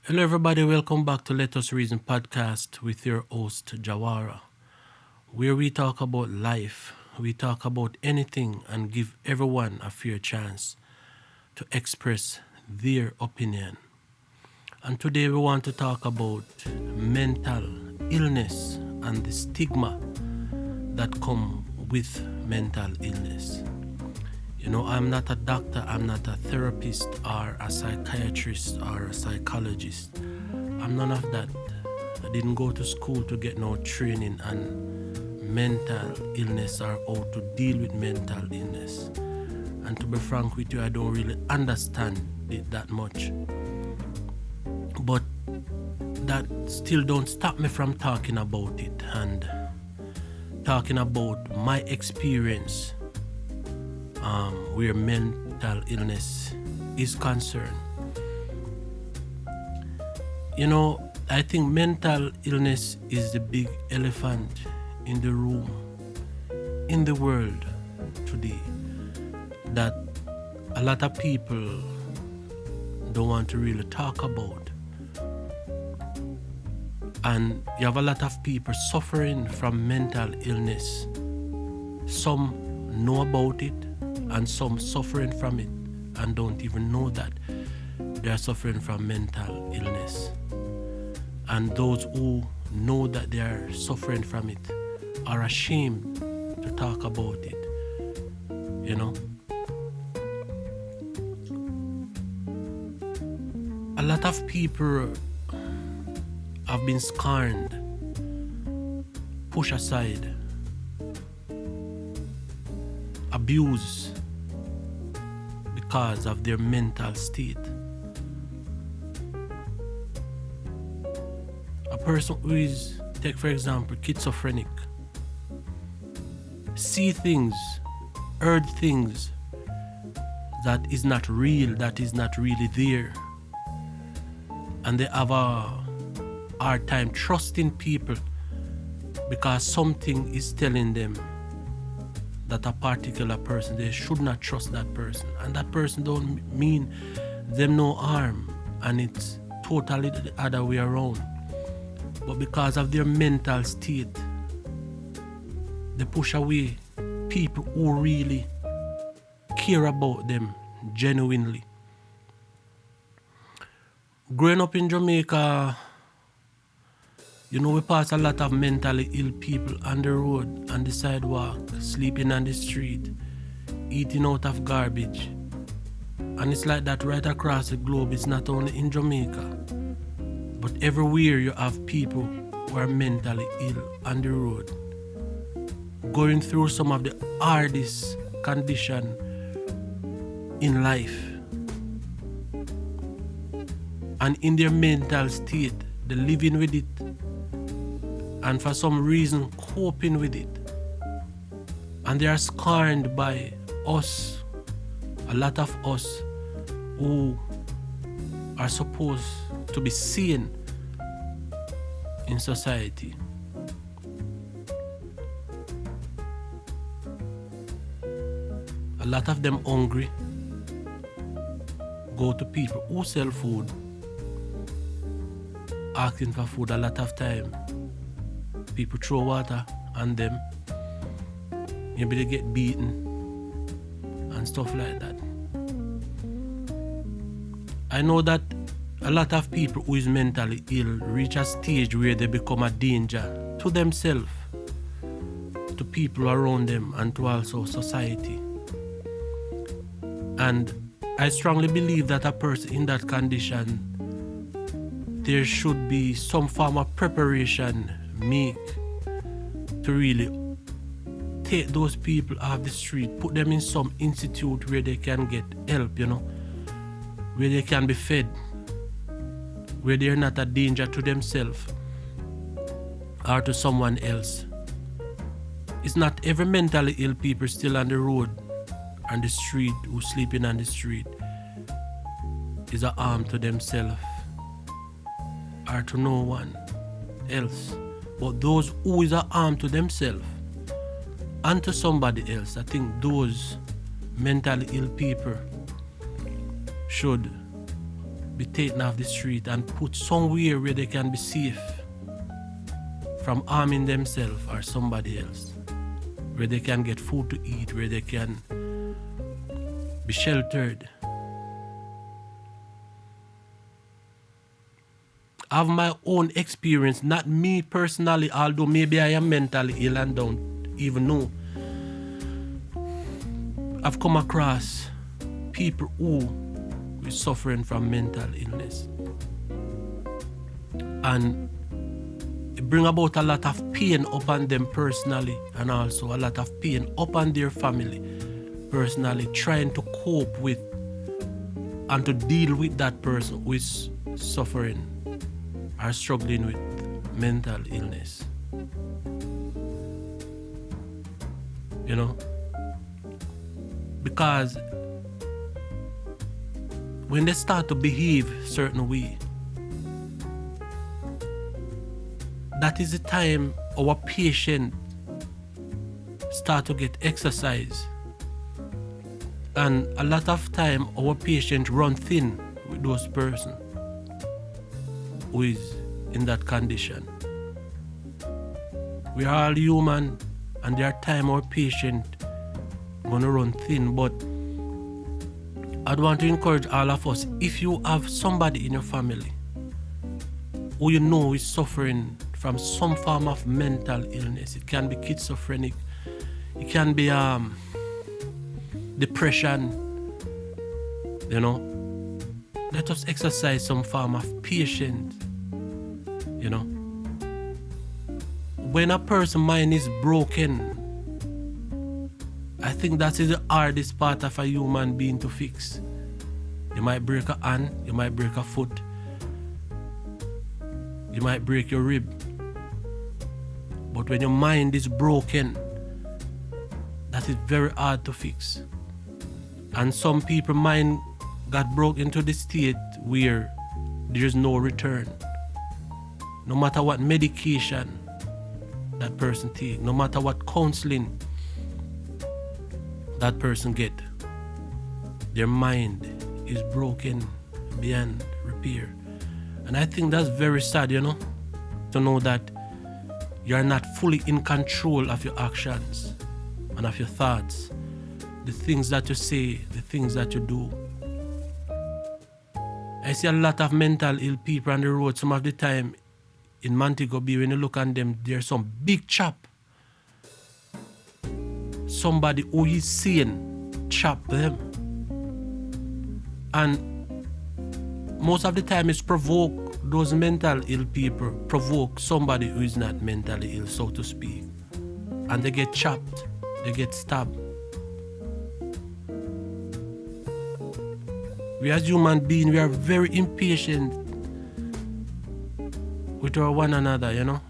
Hello everybody, welcome back to Let Us Reason podcast with your host Jawara, where we talk about life, we talk about anything and give everyone a fair chance to express their opinion. And today we want to talk about mental illness and the stigma that come with mental illness. You know, I'm not a doctor, I'm not a therapist or a psychiatrist or a psychologist. I'm none of that. I didn't go to school to get no training on mental illness or how to deal with mental illness. And to be frank with you, I don't really understand it that much. But that still don't stop me from talking about it and talking about my experience where mental illness is concerned. You know, I think mental illness is the big elephant in the room, in the world today, that a lot of people don't want to really talk about. And you have a lot of people suffering from mental illness. Some know about it, and some suffering from it and don't even know that they are suffering from mental illness. And those who know that they are suffering from it are ashamed to talk about it, you know. A lot of people have been scorned, pushed aside, abused because of their mental state. A person who is, take for example, schizophrenic, see things, heard things that is not real, that is not really there. And they have a hard time trusting people because something is telling them that a particular person, they should not trust that person. And that person don't mean them no harm. And it's totally the other way around. But because of their mental state, they push away people who really care about them genuinely. Growing up in Jamaica, you know, we pass a lot of mentally ill people on the road, on the sidewalk, sleeping on the street, eating out of garbage. And it's like that right across the globe. It's not only in Jamaica, but everywhere you have people who are mentally ill on the road, going through some of the hardest conditions in life. And in their mental state, they're living with it, and for some reason coping with it. And they are scorned by us, a lot of us who are supposed to be seen in society. A lot of them hungry, go to people who sell food, asking for food. A lot of time people throw water on them, maybe they get beaten and stuff like that. I know that a lot of people who is mentally ill reach a stage where they become a danger to themselves, to people around them, and to also society. And I strongly believe that a person in that condition, there should be some form of preparation made to really take those people off the street, put them in some institute where they can get help, you know, where they can be fed, where they're not a danger to themselves or to someone else. It's not every mentally ill people still on the road, on the street, who sleeping on the street is a harm to themselves or to no one else. But those who is a harm to themselves and to somebody else, I think those mentally ill people should be taken off the street and put somewhere where they can be safe from harming themselves or somebody else, where they can get food to eat, where they can be sheltered. I have my own experience, not me personally, although maybe I am mentally ill and don't even know. I've come across people who is suffering from mental illness, and it bring about a lot of pain upon them personally, and also a lot of pain upon their family personally, trying to cope with and to deal with that person who is suffering or struggling with mental illness. You know, because when they start to behave a certain way, that is the time our patient start to get exercise. And a lot of time our patient run thin with those person who is in that condition. We are all human, and there are times our patient gonna run thin, but I'd want to encourage all of us, if you have somebody in your family who you know is suffering from some form of mental illness, it can be schizophrenic, it can be depression, you know, let us exercise some form of patience, you know. When a person's mind is broken, I think that is the hardest part of a human being to fix. You might break a hand, you might break a foot, you might break your rib. But when your mind is broken, that is very hard to fix. And some people's mind got broke into the state where there's no return. No matter what medication that person take, no matter what counseling that person get, their mind is broken beyond repair. And I think that's very sad, you know, to know that you're not fully in control of your actions and of your thoughts, the things that you say, the things that you do. I see a lot of mental ill people on the road. Some of the time in Montego Bay, when you look at them, there's some big chap. Somebody who is seeing chop them. And most of the time it's provoke those mental ill people, provoke somebody who is not mentally ill, so to speak. And they get chopped, they get stabbed. We as human beings, we are very impatient with our one another, you know.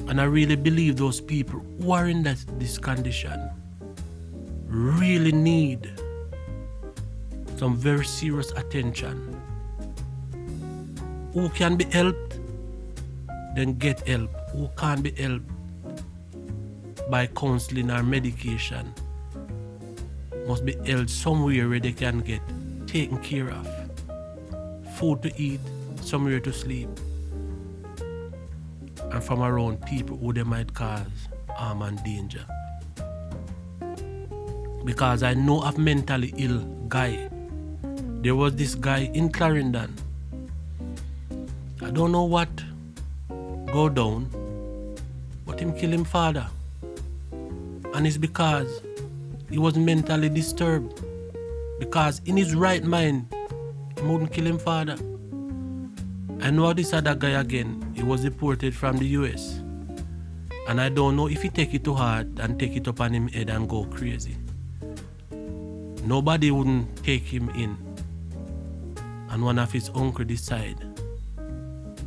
And I really believe those people who are in this condition really need some very serious attention. Who can be helped, then get help. Who can't be helped by counseling or medication must be held somewhere where they can get taken care of. Food to eat, somewhere to sleep, and from around people who they might cause harm and danger. Because I know of mentally ill guy. There was this guy in Clarendon. I don't know what go down, but him kill him father. And it's because he was mentally disturbed. Because in his right mind, he wouldn't kill him father. I know this other guy again, he was deported from the US. And I don't know if he take it to heart and take it up on him head and go crazy. Nobody wouldn't take him in. And one of his uncle decide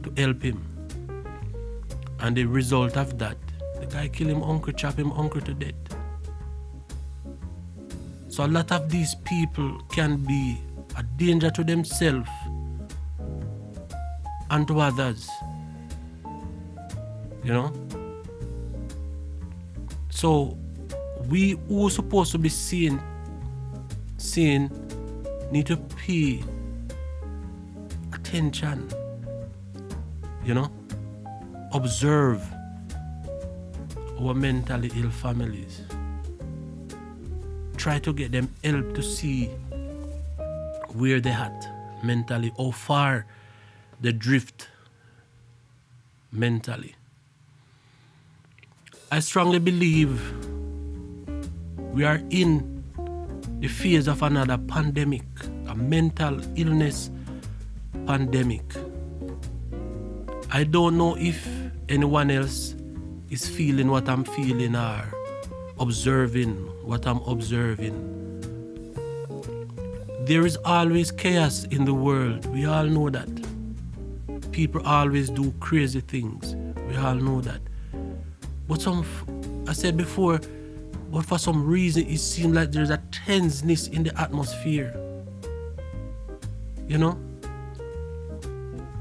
to help him. And the result of that, the guy kill him uncle, chop him uncle to death. So a lot of these people can be a danger to themselves and to others. You know? So we who are supposed to be seeing need to pay attention. You know? Observe our mentally ill families. Try to get them help to see where they're at mentally, how far they drift mentally. I strongly believe we are in the phase of another pandemic, a mental illness pandemic. I don't know if anyone else is feeling what I'm feeling or observing what I'm observing. There is always chaos in the world. We all know that. People always do crazy things. We all know that. But I said before, but for some reason it seems like there's a tenseness in the atmosphere. You know?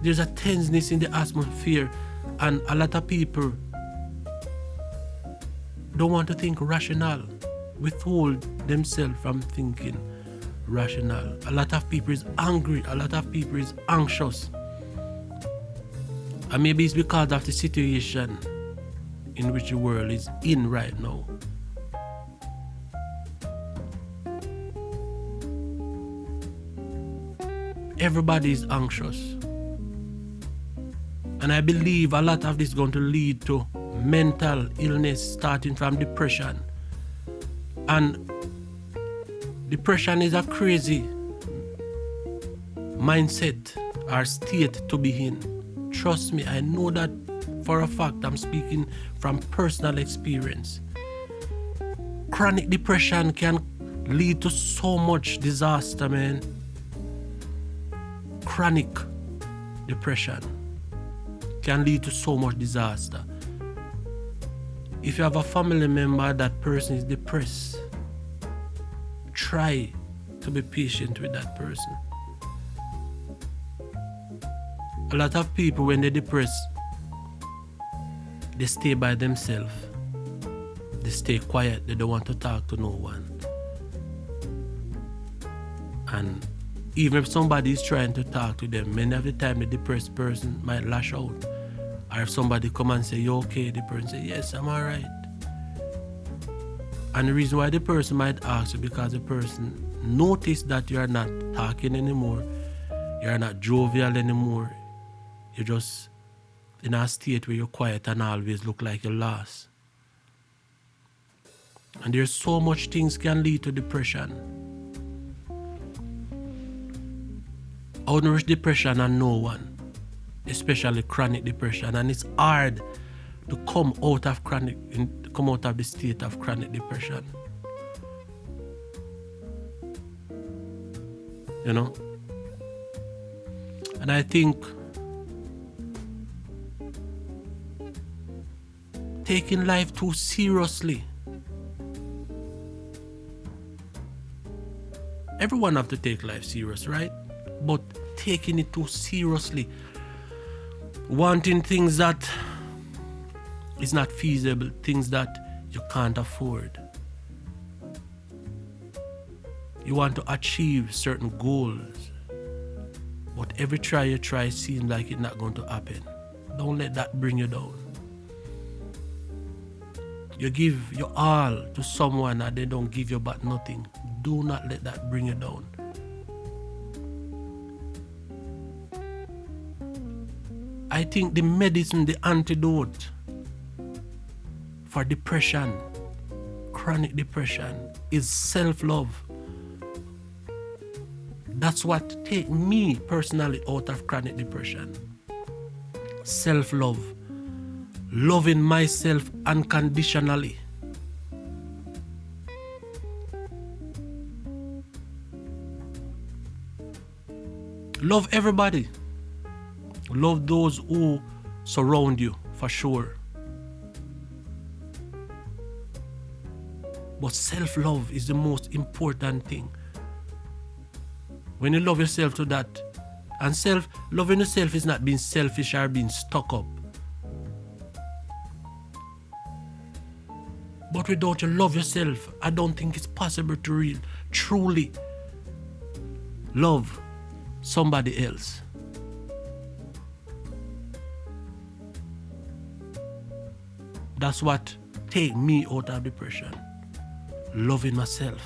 There's a tenseness in the atmosphere, and a lot of people don't want to think rational, withhold themselves from thinking rational. A lot of people is angry, a lot of people is anxious. And maybe it's because of the situation in which the world is in right now. Everybody is anxious. And I believe a lot of this is going to lead to mental illness, starting from depression. And depression is a crazy mindset or state to be in. Trust me, I know that for a fact. I'm speaking from personal experience. Chronic depression can lead to so much disaster, man. Chronic depression can lead to so much disaster. If you have a family member, that person is depressed, try to be patient with that person. A lot of people, when they're depressed, they stay by themselves. They stay quiet. They don't want to talk to no one. And even if somebody is trying to talk to them, many of the time the depressed person might lash out. Or if somebody come and say, "You okay?" the person say, "Yes, I'm alright." And the reason why the person might ask you, because the person noticed that you are not talking anymore, you are not jovial anymore, you're just in a state where you're quiet and always look like you're lost. And there's so much things can lead to depression. Unrest depression and no one, especially chronic depression, and it's hard to come out of the state of chronic depression. You know? And I think taking life too seriously. Everyone have to take life serious, right? But taking it too seriously, wanting things that is not feasible, things that you can't afford. You want to achieve certain goals, but every try you try seems like it's not going to happen. Don't let that bring you down. You give your all to someone and they don't give you back nothing. Do not let that bring you down. I think the medicine, the antidote for depression, chronic depression, is self-love. That's what takes me personally out of chronic depression. Self-love. Loving myself unconditionally. Love everybody. Love those who surround you, for sure. But self-love is the most important thing. When you love yourself to that, and loving yourself is not being selfish or being stuck up. But without you love yourself, I don't think it's possible to truly love somebody else. That's what take me out of depression. Loving myself.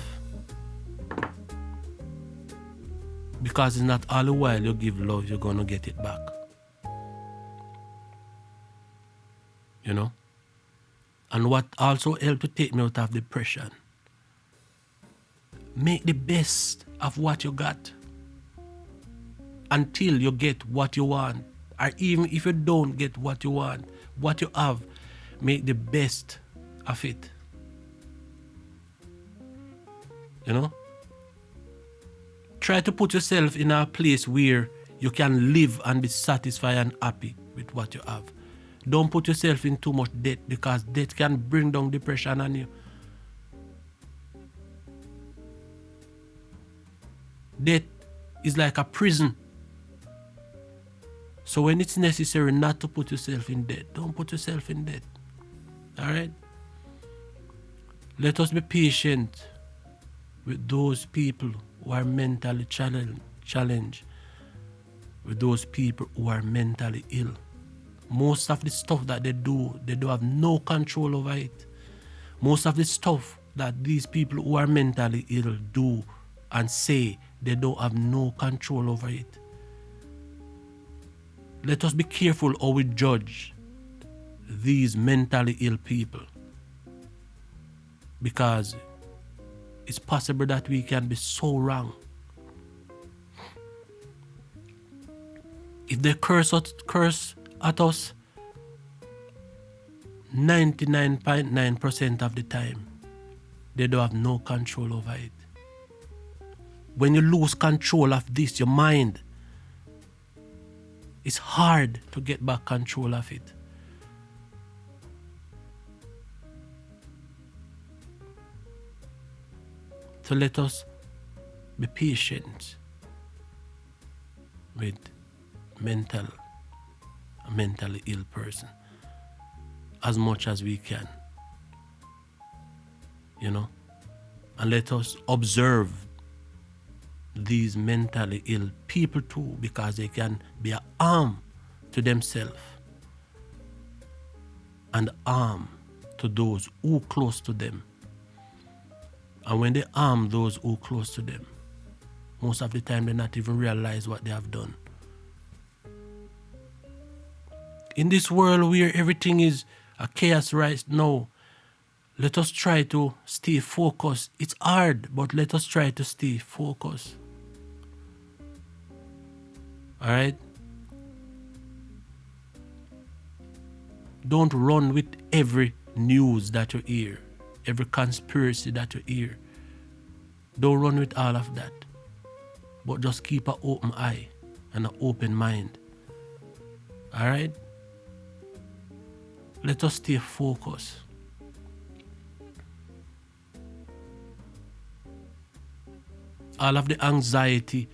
Because it's not all the while you give love, you're going to get it back. You know? And what also helped to take me out of depression, make the best of what you got until you get what you want. Or even if you don't get what you want, what you have, make the best of it. You know? Try to put yourself in a place where you can live and be satisfied and happy with what you have. Don't put yourself in too much debt, because debt can bring down depression on you. Debt is like a prison. So when it's necessary not to put yourself in debt, don't put yourself in debt. Alright? Let us be patient with those people who are mentally challenged, with those people who are mentally ill. Most of the stuff that they do have no control over it. Most of the stuff that these people who are mentally ill do and say, they don't have no control over it. Let us be careful how we judge these mentally ill people, because it's possible that we can be so wrong. If they curse at us 99.9% of the time, they don't have no control over it. When you lose control of this, your mind, it's hard to get back control of it. So let us be patient with a mentally ill person as much as we can. You know? And let us observe these mentally ill people too, because they can be a harm to themselves and harm to those who close to them. And when they harm those who close to them, most of the time they not even realize what they have done. In this world where everything is a chaos right now, let us try to stay focused. It's hard, but let us try to stay focused. Alright? Don't run with every news that you hear, every conspiracy that you hear. Don't run with all of that. But just keep an open eye and an open mind. Alright? Let us stay focused. All of the anxiety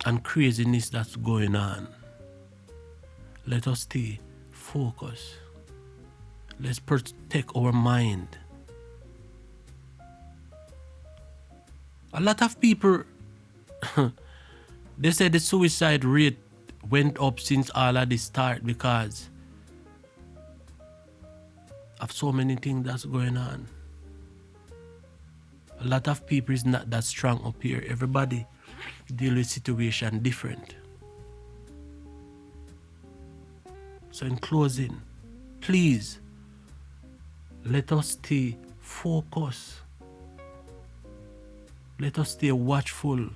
and craziness that's going on, let us stay focused. Let's protect our mind. A lot of people, they say the suicide rate went up since all of this started because of so many things that's going on. A lot of people is not that strong up here. Everybody deal with situation different. So in closing, please, let us stay focused. Let us stay watchful.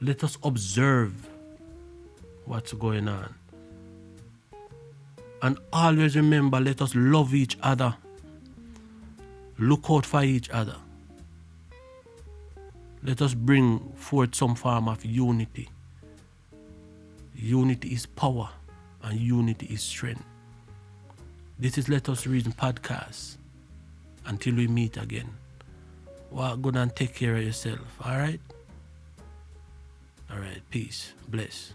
Let us observe what's going on. And always remember, let us love each other. Look out for each other. Let us bring forth some form of unity Unity is power and unity is strength. This is Let Us Reason podcast. Until we meet again. Walk good and take care of yourself. Alright? Alright, peace. Bless.